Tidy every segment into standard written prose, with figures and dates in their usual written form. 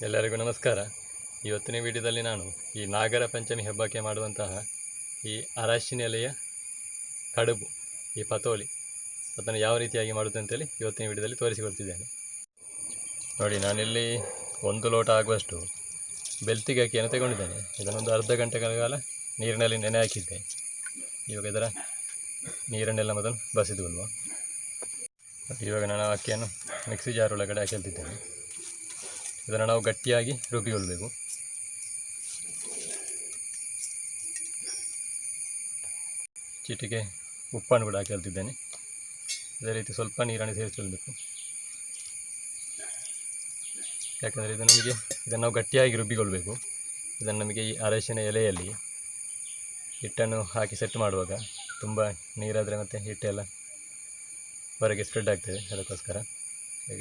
ಎಲ್ಲರಿಗೂ ನಮಸ್ಕಾರ. ಇವತ್ತಿನ ವಿಡಿಯೋದಲ್ಲಿ ನಾನು ಈ ನಾಗರ ಪಂಚಮಿ ಹಬ್ಬಕ್ಕೆ ಮಾಡುವಂತಹ ಈ ಅರಶಿನ ಎಲೆಯ ಕಡುಬು, ಈ ಪತೋಲಿ ಅದನ್ನು ಯಾವ ರೀತಿಯಾಗಿ ಮಾಡುತ್ತೆ ಅಂತೇಳಿ ಇವತ್ತಿನ ವಿಡಿಯೋದಲ್ಲಿ ತೋರಿಸಿಕೊಡ್ತಿದ್ದೇನೆ. ನೋಡಿ, ನಾನಿಲ್ಲಿ 1 ಲೋಟ ಆಗುವಷ್ಟು ಬೆಳ್ತಿಗೆ ಅಕ್ಕಿಯನ್ನು ತಗೊಂಡಿದ್ದೇನೆ. ಇದನ್ನೊಂದು ಅರ್ಧ ಗಂಟೆಗಳ ಕಾಲ ನೀರಿನಲ್ಲಿ ನೆನೆ ಹಾಕಿದ್ದೆ. ಇವಾಗ ಇದರ ನೀರನ್ನೆಲ್ಲ ಮೊದಲು ಬಸಿದುಕೊಳ್ಳುವ. ಇವಾಗ ನಾನು ಅಕ್ಕಿಯನ್ನು ಮಿಕ್ಸಿ ಜಾರ್ ಒಳಗಡೆ ಹಾಕಿಳ್ತಿದ್ದೇನೆ. ಇದನ್ನು ನಾವು ಗಟ್ಟಿಯಾಗಿ ರುಬ್ಬಿಕೊಳ್ಬೇಕು. ಚಿಟಿಕೆ ಉಪ್ಪನ್ನು ಕೂಡ ಹಾಕಿಳ್ತಿದ್ದೇನೆ. ಅದೇ ರೀತಿ ಸ್ವಲ್ಪ ನೀರನ್ನು ಸೇರಿಸಿಕೊಳ್ಬೇಕು. ಯಾಕಂದರೆ ಇದನ್ನು ನಾವು ಗಟ್ಟಿಯಾಗಿ ರುಬ್ಬಿಕೊಳ್ಬೇಕು. ಇದನ್ನು ನಮಗೆ ಈ ಅರಶಿನ ಎಲೆಯಲ್ಲಿ ಹಿಟ್ಟನ್ನು ಹಾಕಿ ಸೆಟ್ ಮಾಡುವಾಗ ತುಂಬ ನೀರಾದರೆ ಮತ್ತು ಹಿಟ್ಟೆಲ್ಲ ಹೊರಗೆ ಸ್ಪ್ರೆಡ್ ಆಗ್ತದೆ. ಅದಕ್ಕೋಸ್ಕರ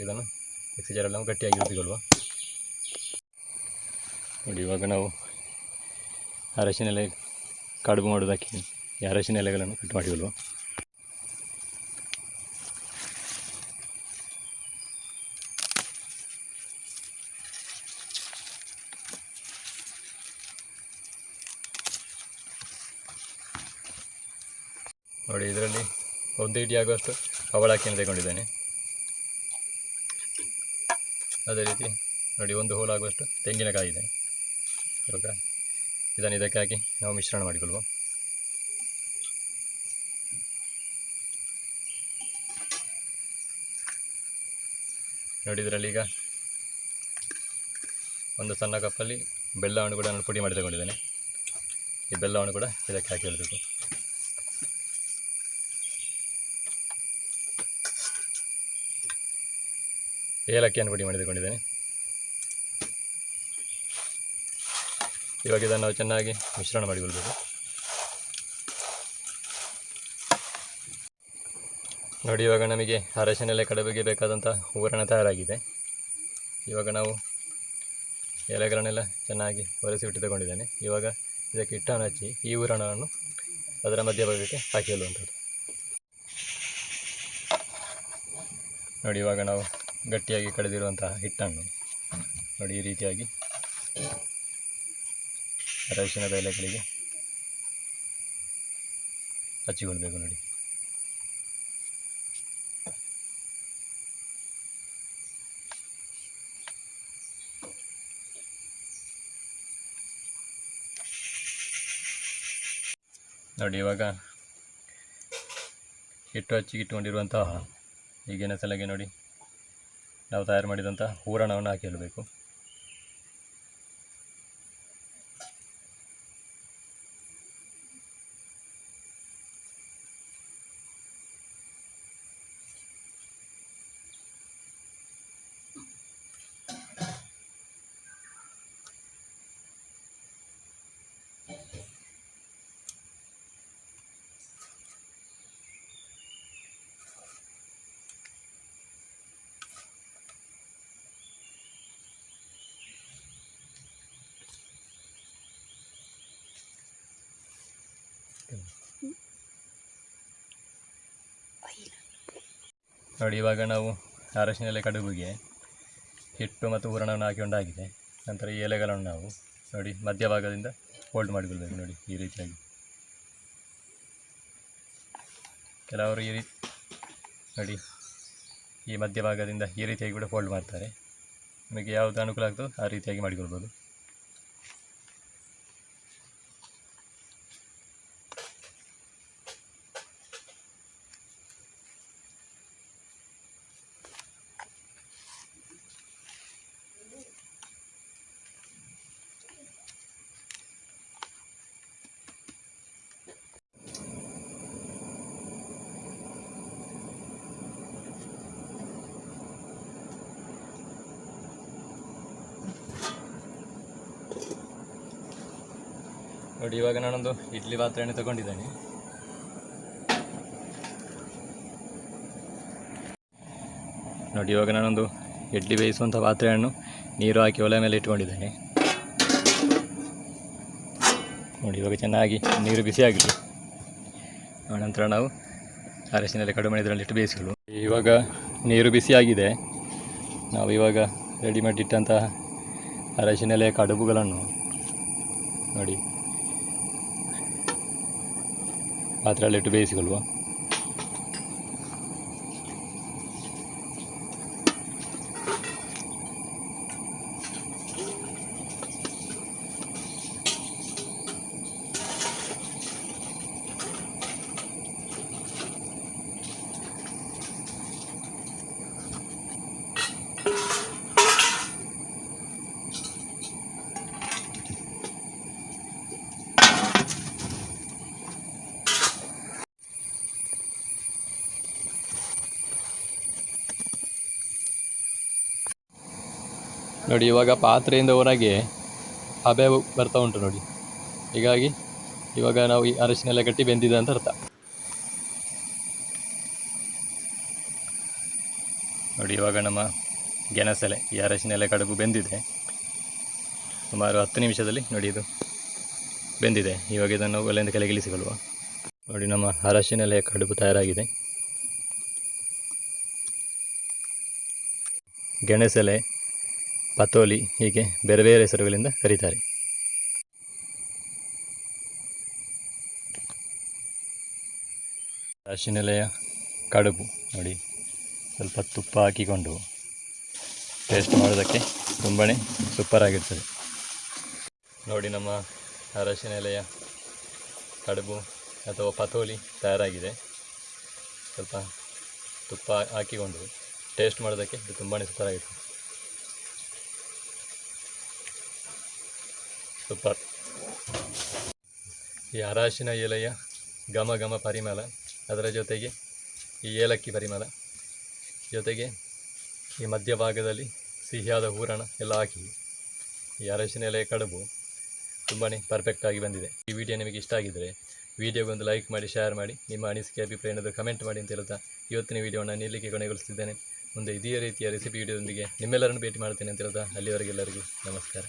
ಇದನ್ನು ಮಿಕ್ಸಿ ಜಾರಲ್ಲಿ ನಾವು ಗಟ್ಟಿಯಾಗಿ ರುಬ್ಬಿಕೊಳ್ಳುವ. ನೋಡಿ, ಇವಾಗ ನಾವು ಅರಶಿನ ಎಲೆ ಕಡುಬು ಮಾಡೋದಕ್ಕೆ ಈ ಅರಶಿನ ಎಲೆಗಳನ್ನು ಕಟ್ ಮಾಡಿಕೊಳ್ಳುವ. ನೋಡಿ, ಇದರಲ್ಲಿ 1 ಹಿಡಿ ಆಗುವಷ್ಟು ಅವಲಕ್ಕಿಯನ್ನು ತಗೊಂಡಿದ್ದೇನೆ. ಅದೇ ರೀತಿ ನೋಡಿ, 1 ಹೋಳು ಆಗುವಷ್ಟು ತೆಂಗಿನಕಾಯಿ ಇದೆ. ಇವಾಗ ಇದನ್ನು ಇದಕ್ಕೆ ಹಾಕಿ ನಾವು ಮಿಶ್ರಣ ಮಾಡಿಕೊಳ್ಳುವ. ನೋಡಿ, ಇದರಲ್ಲಿ ಈಗ 1 ಸಣ್ಣ ಕಪ್ಪಲ್ಲಿ ಬೆಲ್ಲವನ್ನು ಕೂಡ ನಾನು ಪುಡಿ ಮಾಡಿ ತಗೊಂಡಿದ್ದೇನೆ. ಈ ಬೆಲ್ಲವನ್ನು ಕೂಡ ಇದಕ್ಕೆ ಹಾಕಿ ಇಡಬೇಕು. ಏಲಕ್ಕಿಯನ್ನು ಪುಡಿ ಮಾಡಿ ತಗೊಂಡಿದ್ದೇನೆ. ಇವಾಗ ಇದನ್ನು ನಾವು ಚೆನ್ನಾಗಿ ಮಿಶ್ರಣ ಮಾಡಿಕೊಳ್ಬೇಕು. ನೋಡಿ, ಇವಾಗ ನಮಗೆ ಅರಶಿನ ಎಲೆ ಕಡುಬಿಗೆ ಬೇಕಾದಂಥ ಹೂರಣ ತಯಾರಾಗಿದೆ. ಇವಾಗ ನಾವು ಎಲೆಗಳನ್ನೆಲ್ಲ ಚೆನ್ನಾಗಿ ಒರೆಸಿಬಿಟ್ಟು ತಗೊಂಡಿದ್ದೇನೆ. ಇವಾಗ ಇದಕ್ಕೆ ಹಿಟ್ಟನ್ನು ಹಚ್ಚಿ ಈ ಹೂರಣವನ್ನು ಅದರ ಮಧ್ಯಭಾಗಕ್ಕೆ ಹಾಕಿಕೊಳ್ಳುವಂಥದ್ದು. ನೋಡಿ, ಇವಾಗ ನಾವು ಗಟ್ಟಿಯಾಗಿ ಕಡೆದಿರುವಂತಹ ಹಿಟ್ಟನ್ನು ನೋಡಿ ಈ ರೀತಿಯಾಗಿ ಅರಶಿನದ ಎಲೆಗಳಿಗೆ ಹಚ್ಚಿಕೊಳ್ಬೇಕು. ನೋಡಿ, ಇವಾಗ ಹಿಟ್ಟು ಹಚ್ಚಿಟ್ಟಿರುವಂತಹ ಈಗಿನ ಸಲಗೆ ನೋಡಿ ನಾವು ತಯಾರು ಮಾಡಿದಂಥ ಹೂರಣವನ್ನು ಹಾಕಿಡಬೇಕು. ನೋಡಿ, ಇವಾಗ ನಾವು ಅರಶಿನ ಎಲೆ ಕಡುಬಿಗೆ ಹಿಟ್ಟು ಮತ್ತು ಹೂರಣವನ್ನು ಹಾಕಿಕೊಂಡಾಗಿದೆ. ನಂತರ ಈ ಎಲೆಗಳನ್ನು ನಾವು ನೋಡಿ ಮಧ್ಯಭಾಗದಿಂದ ಫೋಲ್ಡ್ ಮಾಡಿಕೊಳ್ಬೇಕು. ನೋಡಿ, ಈ ರೀತಿಯಾಗಿ ಕೆಲವರು ಈ ರೀತಿ ನೋಡಿ ಈ ಮಧ್ಯಭಾಗದಿಂದ ಈ ರೀತಿಯಾಗಿ ಕೂಡ ಫೋಲ್ಡ್ ಮಾಡ್ತಾರೆ. ನಿಮಗೆ ಯಾವುದು ಅನುಕೂಲ ಆಗ್ತದೋ ಆ ರೀತಿಯಾಗಿ ಮಾಡಿಕೊಳ್ಬೋದು. ನೋಡಿ, ಇವಾಗ ನಾನೊಂದು ಇಡ್ಲಿ ಪಾತ್ರೆಯನ್ನು ತಗೊಂಡಿದ್ದೇನೆ. ನೋಡಿ, ಇವಾಗ ನಾನೊಂದು ಇಡ್ಲಿ ಬೇಯಿಸುವಂಥ ಪಾತ್ರೆಯನ್ನು ನೀರು ಹಾಕಿ ಒಲೆ ಮೇಲೆ ಇಟ್ಕೊಂಡಿದ್ದೇನೆ. ನೋಡಿ, ಇವಾಗ ಚೆನ್ನಾಗಿ ನೀರು ಬಿಸಿಯಾಗಿದೆ. ನಂತರ ನಾವು ಅರಶಿನ ಎಲೆ ಕಡುಬು ಇದರಲ್ಲಿ ಇಟ್ಟು ಬೇಯಿಸಿಕೊಳ್ಳು. ಇವಾಗ ನೀರು ಬಿಸಿಯಾಗಿದೆ. ನಾವು ಇವಾಗ ರೆಡಿ ಮಾಡಿಟ್ಟಂತಹ ಅರಶಿನೆಲೆಯ ಕಡುಬುಗಳನ್ನು ನೋಡಿ ಪಾತ್ರೆಯಲ್ಲಿಟ್ಟು ಬೇಯಿಸಿಕೊಳ್ಳುವ. ನೋಡಿ ಇವಾಗ ಪಾತ್ರೆಯಿಂದ ಹೊರಗೆ ಹಬೆ ಬರ್ತಾ ಉಂಟು ನೋಡಿ. ಹೀಗಾಗಿ ಇವಾಗ ನಾವು ಈ ಅರಶಿನೆಲೆ ಗಟ್ಟಿ ಬೆಂದಿದೆ ಅಂತ ಅರ್ಥ. ನೋಡಿ ಇವಾಗ ನಮ್ಮ ಗೆಣಸೆಲೆ ಈ ಅರಶಿನೆಲೆ ಕಡುಬು ಬೆಂದಿದೆ. ಸುಮಾರು 10 ನಿಮಿಷದಲ್ಲಿ ನೋಡಿ ಇದು ಬೆಂದಿದೆ. ಇವಾಗ ಇದನ್ನು ಒಲೆಯಿಂದ ಕೆಳಗೆ ಇಳಿಸಿಕೊಳ್ಳುವ. ನೋಡಿ ನಮ್ಮ ಅರಶಿನೆಲೆ ಕಡುಬು ತಯಾರಾಗಿದೆ. ಗೆಣಸೆಲೆ, ಪತೋಲಿ ಹೀಗೆ ಬೇರೆ ಬೇರೆ ಹೆಸರುಗಳಿಂದ ಕರೀತಾರೆ. ಅರಶಿನೆಲೆಯ ಕಡುಬು ನೋಡಿ ಸ್ವಲ್ಪ ತುಪ್ಪ ಹಾಕಿಕೊಂಡು ಟೇಸ್ಟ್ ಮಾಡೋದಕ್ಕೆ ತುಂಬಾ ಸೂಪರಾಗಿರ್ತದೆ. ನೋಡಿ ನಮ್ಮ ಅರಶಿನೆಲೆಯ ಕಡುಬು ಅಥವಾ ಪತೋಲಿ ತಯಾರಾಗಿದೆ. ಸ್ವಲ್ಪ ತುಪ್ಪ ಹಾಕಿಕೊಂಡು ಟೇಸ್ಟ್ ಮಾಡೋದಕ್ಕೆ ಇದು ತುಂಬಾ ಸೂಪರಾಗಿರ್ತದೆ. ಸೂಪರ್. ಈ ಅರಶಿನ ಎಲೆಯ ಘಮ ಘಮ ಪರಿಮಳ, ಅದರ ಜೊತೆಗೆ ಈ ಏಲಕ್ಕಿ ಪರಿಮಳ, ಜೊತೆಗೆ ಈ ಮಧ್ಯಭಾಗದಲ್ಲಿ ಸಿಹಿಯಾದ ಹೂರಣ ಎಲ್ಲ ಹಾಕಿ ಈ ಅರಶಿನ ಎಲೆಯ ಕಡುಬು ತುಂಬಾ ಪರ್ಫೆಕ್ಟಾಗಿ ಬಂದಿದೆ. ಈ ವಿಡಿಯೋ ನಿಮಗೆ ಇಷ್ಟ ಆಗಿದ್ದರೆ ವಿಡಿಯೋಗೊಂದು ಲೈಕ್ ಮಾಡಿ, ಶೇರ್ ಮಾಡಿ, ನಿಮ್ಮ ಅನಿಸಿಕೆ ಅಭಿಪ್ರಾಯ ಏನಾದರೂ ಕಮೆಂಟ್ ಮಾಡಿ ಅಂತ ಹೇಳ್ತಾ ಇವತ್ತಿನ ವಿಡಿಯೋವನ್ನು ನಾನು ಇಲ್ಲಿಗೆ ಕೊನೆಗೊಳಿಸ್ತಿದ್ದೇನೆ. ಮುಂದೆ ಇದೇ ರೀತಿಯ ರೆಸಿಪಿ ವಿಡಿಯೋದೊಂದಿಗೆ ನಿಮ್ಮೆಲ್ಲರನ್ನು ಭೇಟಿ ಮಾಡ್ತೇನೆ ಅಂತ ಹೇಳ್ತಾ ಅಲ್ಲಿವರೆಗೆಲ್ಲರಿಗೂ ನಮಸ್ಕಾರ.